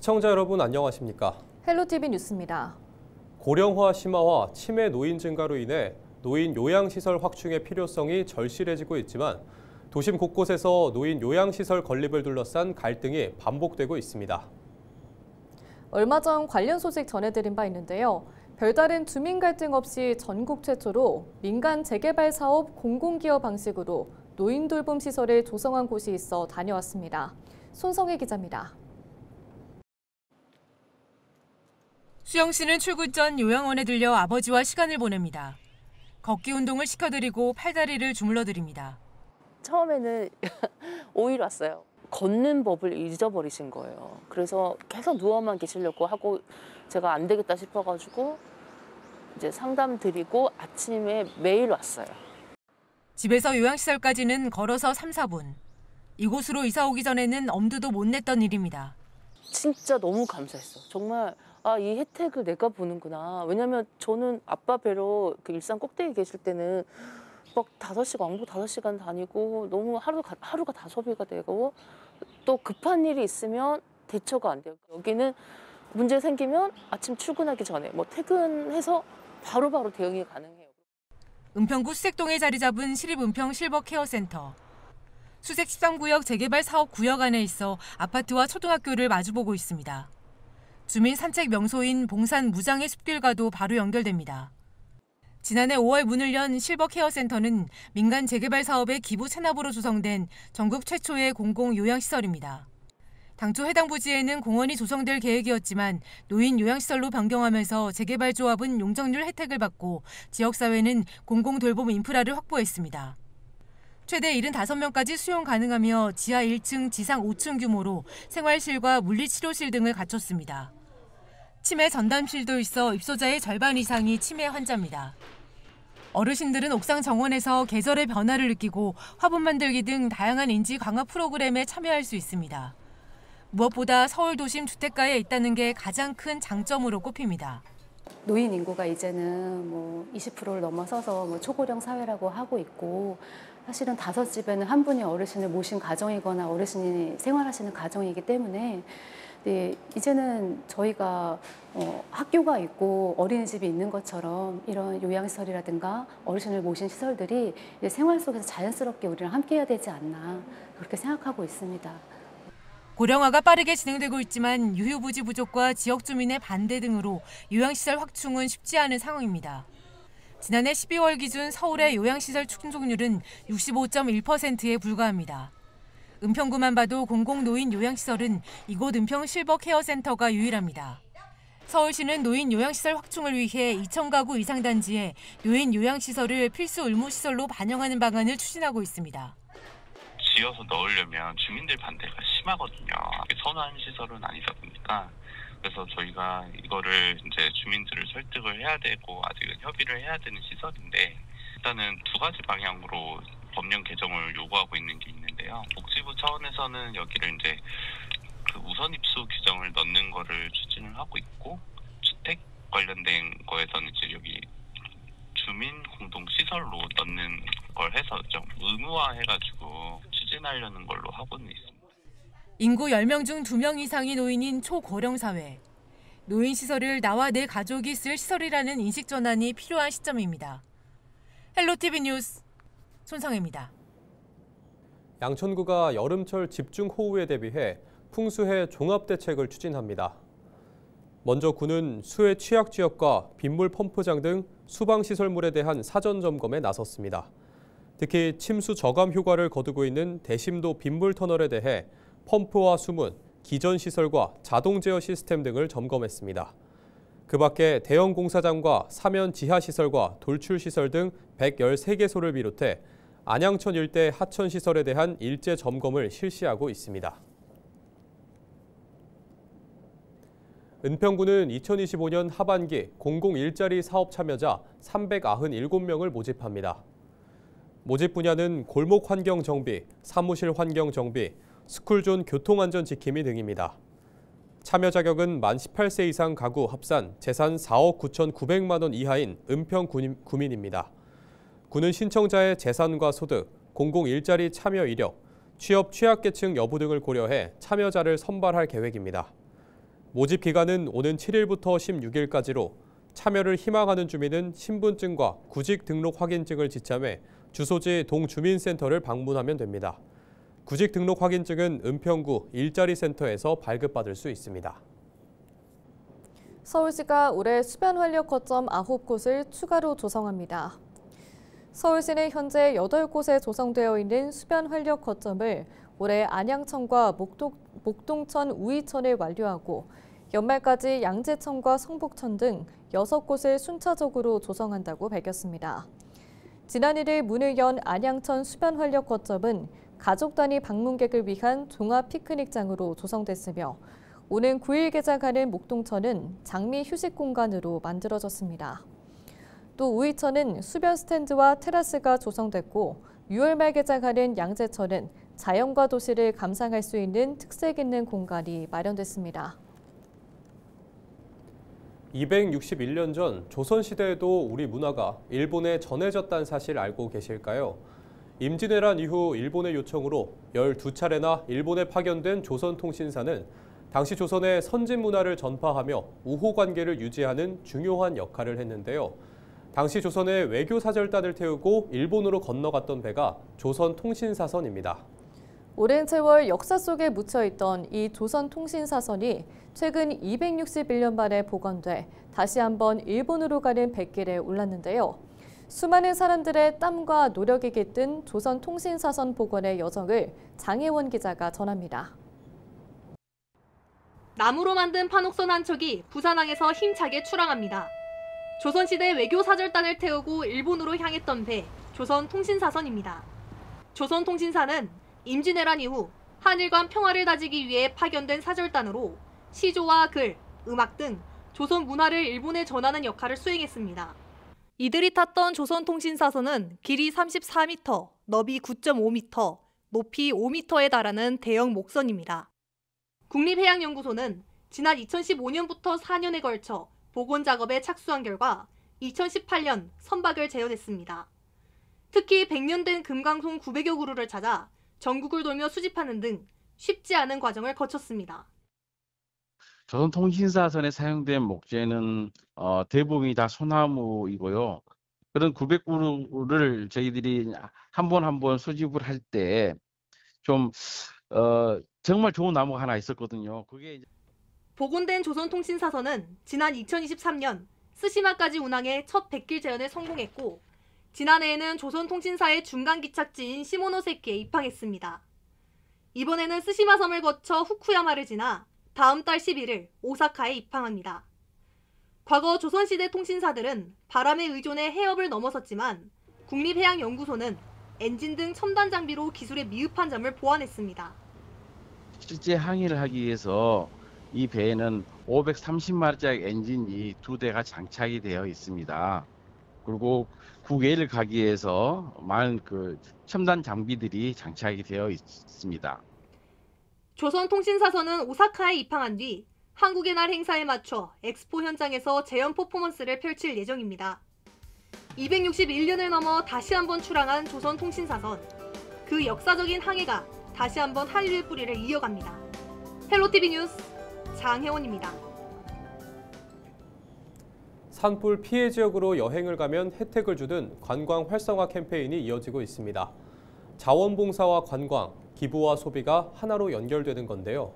시청자 여러분 안녕하십니까? 헬로티비 뉴스입니다. 고령화 심화와 치매 노인 증가로 인해 노인 요양시설 확충의 필요성이 절실해지고 있지만 도심 곳곳에서 노인 요양시설 건립을 둘러싼 갈등이 반복되고 있습니다. 얼마 전 관련 소식 전해드린 바 있는데요. 별다른 주민 갈등 없이 전국 최초로 민간 재개발 사업 공공기여 방식으로 노인 돌봄 시설을 조성한 곳이 있어 다녀왔습니다. 손성혜 기자입니다. 수영 씨는 출근 전 요양원에 들려 아버지와 시간을 보냅니다. 걷기 운동을 시켜드리고 팔다리를 주물러드립니다. 처음에는 5일 왔어요. 걷는 법을 잊어버리신 거예요. 그래서 계속 누워만 계시려고 하고 제가 안 되겠다 싶어가지고 이제 상담 드리고 아침에 매일 왔어요. 집에서 요양시설까지는 걸어서 3, 4분. 이곳으로 이사 오기 전에는 엄두도 못 냈던 일입니다. 진짜 너무 감사했어. 정말 이 혜택을 내가 보는구나. 왜냐면 저는 아빠 뵈러 그 일산 꼭대기 계실 때는 막 5시간, 왕복 5시간 다니고 너무 하루가 다 소비가 되고 또 급한 일이 있으면 대처가 안 돼요. 여기는 문제 생기면 아침 출근하기 전에 뭐 퇴근해서 바로바로 대응이 가능해요. 은평구 수색동에 자리 잡은 시립은평 실버케어센터. 수색 13구역 재개발 사업 구역 안에 있어 아파트와 초등학교를 마주보고 있습니다. 주민 산책 명소인 봉산 무장의 숲길과도 바로 연결됩니다. 지난해 5월 문을 연 실버케어센터는 민간 재개발 사업의 기부 체납으로 조성된 전국 최초의 공공 요양시설입니다. 당초 해당 부지에는 공원이 조성될 계획이었지만 노인 요양시설로 변경하면서 재개발 조합은 용적률 혜택을 받고 지역사회는 공공 돌봄 인프라를 확보했습니다. 최대 75명까지 수용 가능하며 지하 1층, 지상 5층 규모로 생활실과 물리치료실 등을 갖췄습니다. 치매 전담실도 있어 입소자의 절반 이상이 치매 환자입니다. 어르신들은 옥상 정원에서 계절의 변화를 느끼고 화분 만들기 등 다양한 인지 강화 프로그램에 참여할 수 있습니다. 무엇보다 서울 도심 주택가에 있다는 게 가장 큰 장점으로 꼽힙니다. 노인 인구가 이제는 20%를 넘어서서 초고령 사회라고 하고 있고 사실은 5집에는 한 분이 어르신을 모신 가정이거나 어르신이 생활하시는 가정이기 때문에 이제는 저희가 학교가 있고 어린이집이 있는 것처럼 이런 요양시설이라든가 어르신을 모신 시설들이 생활 속에서 자연스럽게 우리랑 함께해야 되지 않나 그렇게 생각하고 있습니다. 고령화가 빠르게 진행되고 있지만 유휴부지 부족과 지역 주민의 반대 등으로 요양시설 확충은 쉽지 않은 상황입니다. 지난해 12월 기준 서울의 요양시설 충족률은 65.1%에 불과합니다. 은평구만 봐도 공공노인 요양시설은 이곳 은평 실버케어센터가 유일합니다. 서울시는 노인 요양시설 확충을 위해 2,000가구 이상 단지에 노인 요양시설을 필수 의무시설로 반영하는 방안을 추진하고 있습니다. 지어서 넣으려면 주민들 반대가 심하거든요. 선호하는 시설은 아니다 보니까 그래서 저희가 이거를 이제 주민들을 설득을 해야 되고 아직은 협의를 해야 되는 시설인데 일단은 2가지 방향으로 법령 개정을 요구하고 있는 게 있는데요. 복지부 차원에서는 여기를 이제 그 우선 입수 규정을 넣는 거를 추진을 하고 있고 주택 관련된 거에서는 이제 여기 주민 공동 시설로 넣는 걸 해서 좀 의무화해가지고 추진하려는 걸로 하고는 있습니다. 인구 10명 중 2명 이상이 노인인 초고령 사회. 노인 시설을 나와 내 가족이 쓸 시설이라는 인식 전환이 필요한 시점입니다. 헬로티비 뉴스 손성혜입니다. 양천구가 여름철 집중호우에 대비해 풍수해 종합대책을 추진합니다. 먼저 구는 수해 취약 지역과 빗물 펌프장 등 수방시설물에 대한 사전 점검에 나섰습니다. 특히 침수 저감 효과를 거두고 있는 대심도 빗물 터널에 대해 펌프와 수문, 기전 시설과 자동 제어 시스템 등을 점검했습니다. 그 밖에 대형 공사장과 사면 지하 시설과 돌출 시설 등 113개소를 비롯해 안양천 일대 하천 시설에 대한 일제 점검을 실시하고 있습니다. 은평구는 2025년 하반기 공공일자리 사업 참여자 397명을 모집합니다. 모집 분야는 골목 환경 정비, 사무실 환경 정비, 스쿨존 교통안전 지킴이 등입니다. 참여 자격은 만 18세 이상 가구 합산 재산 4억 9,900만 원 이하인 은평 구민입니다. 구는 신청자의 재산과 소득, 공공 일자리 참여 이력, 취업 취약계층 여부 등을 고려해 참여자를 선발할 계획입니다. 모집 기간은 오는 7일부터 16일까지로 참여를 희망하는 주민은 신분증과 구직 등록 확인증을 지참해 주소지 동주민센터를 방문하면 됩니다. 구직 등록 확인증은 은평구 일자리센터에서 발급받을 수 있습니다. 서울시가 올해 수변 활력 거점 9곳을 추가로 조성합니다. 서울시는 현재 8곳에 조성되어 있는 수변 활력 거점을 올해 안양천과 목동천, 우이천에 완료하고 연말까지 양재천과 성북천 등 6곳을 순차적으로 조성한다고 밝혔습니다. 지난 1일 문을 연 안양천 수변 활력 거점은 가족 단위 방문객을 위한 종합 피크닉장으로 조성됐으며 오는 9일 개장하는 목동천은 장미 휴식 공간으로 만들어졌습니다. 또 우이천은 수변 스탠드와 테라스가 조성됐고 6월 말 개장하는 양재천은 자연과 도시를 감상할 수 있는 특색 있는 공간이 마련됐습니다. 261년 전 조선시대에도 우리 문화가 일본에 전해졌다는 사실 알고 계실까요? 임진왜란 이후 일본의 요청으로 12차례나 일본에 파견된 조선통신사는 당시 조선의 선진 문화를 전파하며 우호 관계를 유지하는 중요한 역할을 했는데요. 당시 조선의 외교사절단을 태우고 일본으로 건너갔던 배가 조선통신사선입니다. 오랜 세월 역사 속에 묻혀있던 이 조선통신사선이 최근 261년 만에 복원돼 다시 한번 일본으로 가는 뱃길에 올랐는데요. 수많은 사람들의 땀과 노력이 깃든 조선통신사선 복원의 여정을 장혜원 기자가 전합니다. 나무로 만든 판옥선 한 척이 부산항에서 힘차게 출항합니다. 조선시대 외교사절단을 태우고 일본으로 향했던 배, 조선통신사선입니다. 조선통신사는 임진왜란 이후 한일 간 평화를 다지기 위해 파견된 사절단으로 시조와 글, 음악 등 조선 문화를 일본에 전하는 역할을 수행했습니다. 이들이 탔던 조선통신사선은 길이 34m, 너비 9.5m, 높이 5m에 달하는 대형 목선입니다. 국립해양연구소는 지난 2015년부터 4년에 걸쳐 복원 작업에 착수한 결과 2018년 선박을 재현했습니다. 특히 100년 된 금강송 900여 그루를 찾아 전국을 돌며 수집하는 등 쉽지 않은 과정을 거쳤습니다. 조선통신사선에 사용된 목재는 대부분이 다 소나무이고요. 그런 900그루를 저희들이 한 번 한 번 수집을 할 때 좀 정말 좋은 나무가 하나 있었거든요. 그게 복원된 조선통신사선은 지난 2023년 스시마까지 운항해 첫 백길 재현에 성공했고 지난해에는 조선통신사의 중간 기착지인 시모노세키에 입항했습니다. 이번에는 스시마 섬을 거쳐 후쿠야마를 지나 다음 달 11일 오사카에 입항합니다. 과거 조선시대 통신사들은 바람에 의존해 해협을 넘어섰지만 국립해양연구소는 엔진 등 첨단 장비로 기술에 미흡한 점을 보완했습니다. 실제 항해를 하기 위해서 이 배에는 530마리짜리 엔진이 2대가 장착이 되어 있습니다. 그리고 국외를 가기 위해서 많은 첨단 장비들이 장착이 되어 있습니다. 조선통신사선은 오사카에 입항한 뒤 한국의 날 행사에 맞춰 엑스포 현장에서 재현 퍼포먼스를 펼칠 예정입니다. 261년을 넘어 다시 한번 출항한 조선통신사선. 그 역사적인 항해가 다시 한번 한류의 뿌리를 이어갑니다. 헬로티비 뉴스 장혜원입니다. 산불 피해 지역으로 여행을 가면 혜택을 주는 관광 활성화 캠페인이 이어지고 있습니다. 자원봉사와 관광, 기부와 소비가 하나로 연결되는 건데요.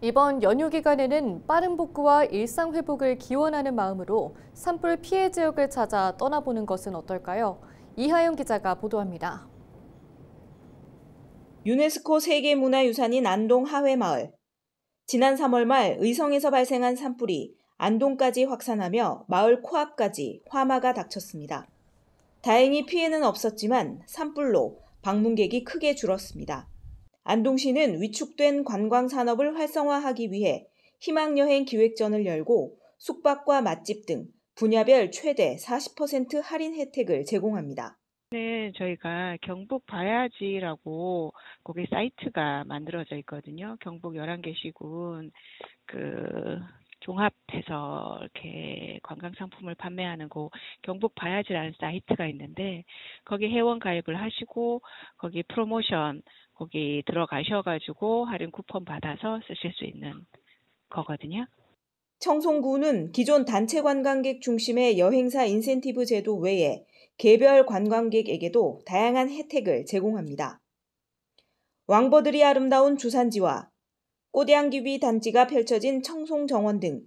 이번 연휴 기간에는 빠른 복구와 일상 회복을 기원하는 마음으로 산불 피해 지역을 찾아 떠나보는 것은 어떨까요? 이하영 기자가 보도합니다. 유네스코 세계문화유산인 안동 하회마을. 지난 3월 말 의성에서 발생한 산불이 안동까지 확산하며 마을 코앞까지 화마가 닥쳤습니다. 다행히 피해는 없었지만 산불로 방문객이 크게 줄었습니다. 안동시는 위축된 관광 산업을 활성화하기 위해 희망여행 기획전을 열고 숙박과 맛집 등 분야별 최대 40% 할인 혜택을 제공합니다. 네, 저희가 경북 바야지라고 거기 사이트가 만들어져 있거든요. 경북 11개 시군 종합해서 이렇게 관광 상품을 판매하는 경북 바야지라는 사이트가 있는데 거기 회원 가입을 하시고 거기 프로모션 거기 들어가셔가지고 할인 쿠폰 받아서 쓰실 수 있는 거거든요. 청송구는 기존 단체 관광객 중심의 여행사 인센티브 제도 외에 개별 관광객에게도 다양한 혜택을 제공합니다. 왕버들이 아름다운 주산지와 꽃향기비 단지가 펼쳐진 청송정원 등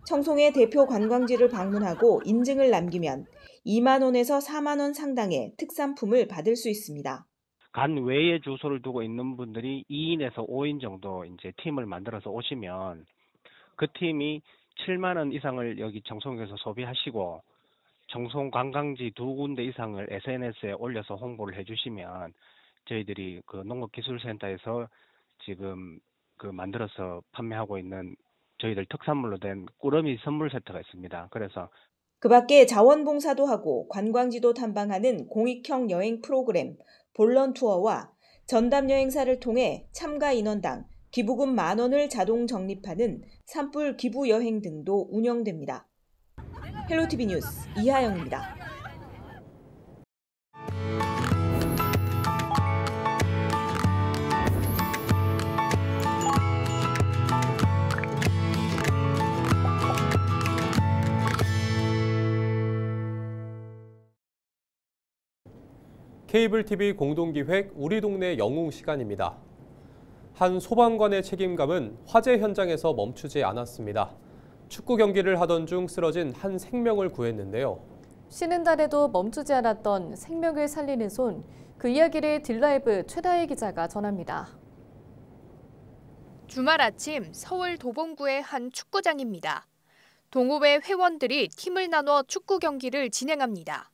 청송의 대표 관광지를 방문하고 인증을 남기면 2만 원에서 4만 원 상당의 특산품을 받을 수 있습니다. 간 외에 주소를 두고 있는 분들이 2인에서 5인 정도 이제 팀을 만들어서 오시면 그 팀이 7만 원 이상을 여기 청송에서 소비하시고 청송 관광지 2군데 이상을 SNS에 올려서 홍보를 해주시면 저희들이 그 농업기술센터에서 지금 그 만들어서 판매하고 있는 저희들 특산물로 된 꾸러미 선물 세트가 있습니다. 그래서 그 밖에 자원봉사도 하고 관광지도 탐방하는 공익형 여행 프로그램 볼런 투어와 전담 여행사를 통해 참가 인원당 기부금 1만 원을 자동 적립하는 산불 기부 여행 등도 운영됩니다. 헬로티비 뉴스 이하영입니다. 케이블 TV 공동기획 우리 동네 영웅 시간입니다. 한 소방관의 책임감은 화재 현장에서 멈추지 않았습니다. 축구 경기를 하던 중 쓰러진 한 생명을 구했는데요. 쉬는 날에도 멈추지 않았던 생명을 살리는 손, 그 이야기를 딜라이브 최다혜 기자가 전합니다. 주말 아침 서울 도봉구의 한 축구장입니다. 동호회 회원들이 팀을 나눠 축구 경기를 진행합니다.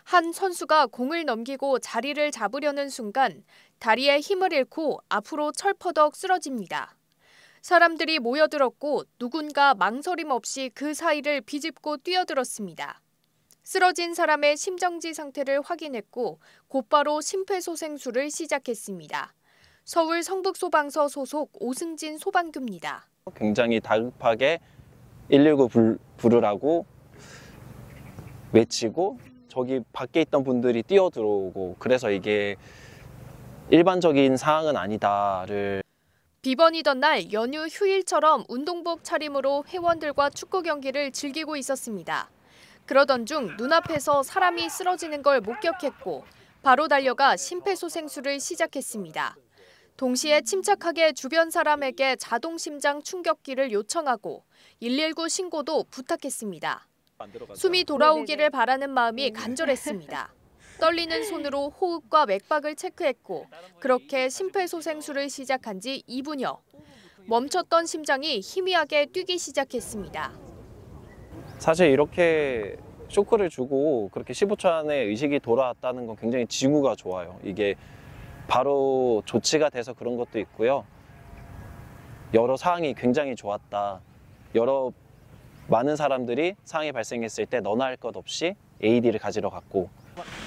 한 선수가 공을 넘기고 자리를 잡으려는 순간 다리에 힘을 잃고 앞으로 철퍼덕 쓰러집니다. 사람들이 모여들었고 누군가 망설임 없이 그 사이를 비집고 뛰어들었습니다. 쓰러진 사람의 심정지 상태를 확인했고 곧바로 심폐소생술을 시작했습니다. 서울 성북소방서 소속 오승진 소방교입니다. 굉장히 다급하게 119 부르라고 외치고 저기 밖에 있던 분들이 뛰어들어오고 그래서 이게 일반적인 상황은 아니다를. 비번이던 날 연휴 휴일처럼 운동복 차림으로 회원들과 축구 경기를 즐기고 있었습니다. 그러던 중 눈앞에서 사람이 쓰러지는 걸 목격했고 바로 달려가 심폐소생술을 시작했습니다. 동시에 침착하게 주변 사람에게 자동심장 충격기를 요청하고 119 신고도 부탁했습니다. 숨이 돌아오기를 바라는 마음이 간절했습니다. 떨리는 손으로 호흡과 맥박을 체크했고 그렇게 심폐소생술을 시작한 지 2분여. 멈췄던 심장이 희미하게 뛰기 시작했습니다. 사실 이렇게 쇼크를 주고 그렇게 15초 안에 의식이 돌아왔다는 건 굉장히 징후가 좋아요. 이게 바로 조치가 돼서 그런 것도 있고요. 여러 상황이 굉장히 좋았다. 많은 사람들이 상황이 발생했을 때 너나 할 것 없이 AED를 가지러 갔고.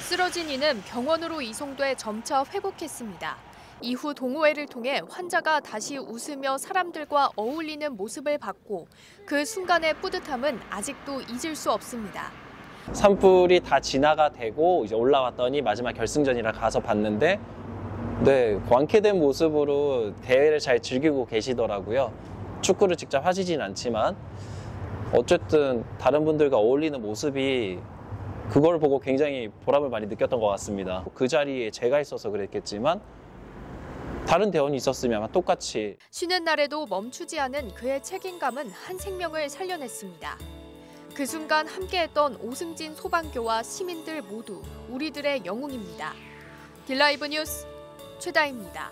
쓰러진 이는 병원으로 이송돼 점차 회복했습니다. 이후 동호회를 통해 환자가 다시 웃으며 사람들과 어울리는 모습을 봤고 그 순간의 뿌듯함은 아직도 잊을 수 없습니다. 산불이 다 진화가 되고 이제 올라왔더니 마지막 결승전이라 가서 봤는데 완쾌된 모습으로 대회를 잘 즐기고 계시더라고요. 축구를 직접 하시진 않지만 어쨌든 다른 분들과 어울리는 모습이 그걸 보고 굉장히 보람을 많이 느꼈던 것 같습니다. 그 자리에 제가 있어서 그랬겠지만 다른 대원이 있었으면 아마 똑같이. 쉬는 날에도 멈추지 않은 그의 책임감은 한 생명을 살려냈습니다. 그 순간 함께했던 오승진 소방교와 시민들 모두 우리들의 영웅입니다. 딜라이브 뉴스 최다혜입니다.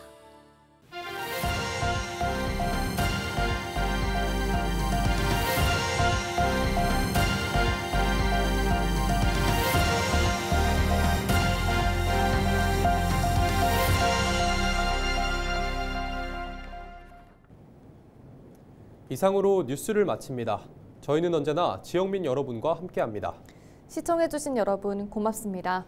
이상으로 뉴스를 마칩니다. 저희는 언제나 지역민 여러분과 함께합니다. 시청해주신 여러분 고맙습니다.